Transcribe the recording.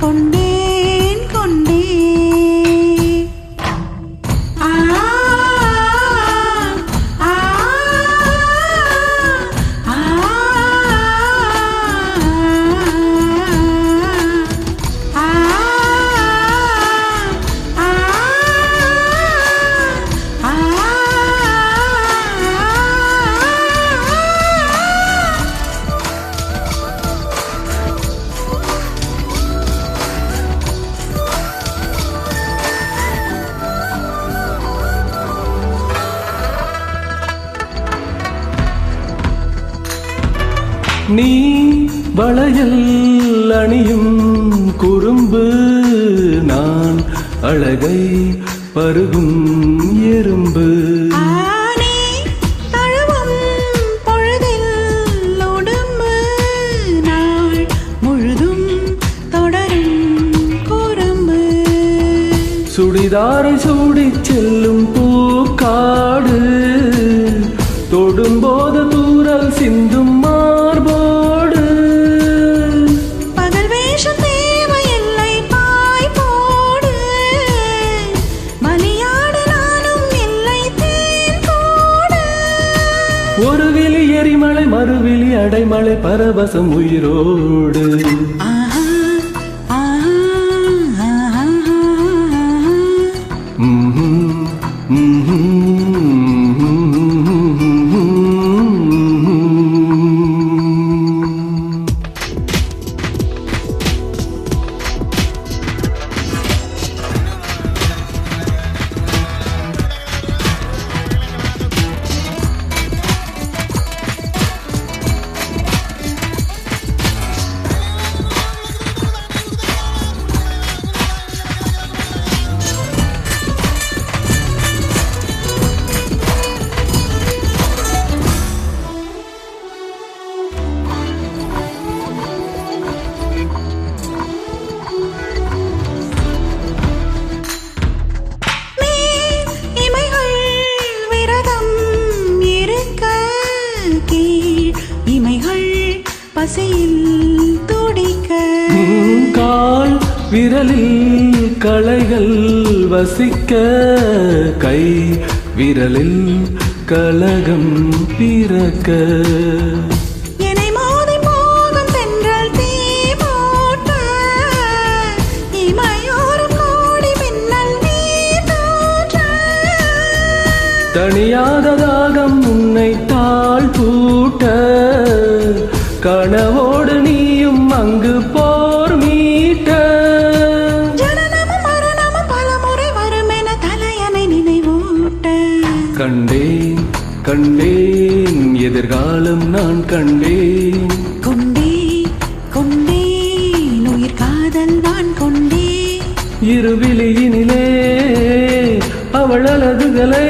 கொண்டேன் ஆ ஆ ஆ நீ வளையல் அணியும் குறும்பு, நான் அழகை பருகும் எறும்பு. சுடிதாரை சூடிச் செல்லும் பூக்காடு, தொடும்போது தூரல் சிந்தும் மார்போடு. பகல் வேஷம் தேவையில்லை, பாய் போடு, மலியாடு நானும் இல்லை தேன் போடு. ஒரு விழி எரிமலை, மறுவிழி அடைமலை, பரவசம் உயிரோடு. கால் விரலில் களைகள் வசிக்க, கை விரலில் கலகம் பிறக்க. என்னை மோதி போகும் தென்றல் தீ மூட்ட, இமையோர் கோடி மின்னல் நீர் தோற்ற. தனியாத தாகம் உன்னை தாழ் பூட்ட, கனவோடு நீயும் அங்கு போர் மீட்ட. ஜனனமும் மரணமும் பலமுறை வரும் என தலையணை நினைவூட்ட. கண்டேன் கண்டேன் எதிர்காலம் நான் கண்டேன். கொண்டேன் உயிர் காதல் நான் கொண்டேன். இருவிழியினிலே அவள் அழகுகளை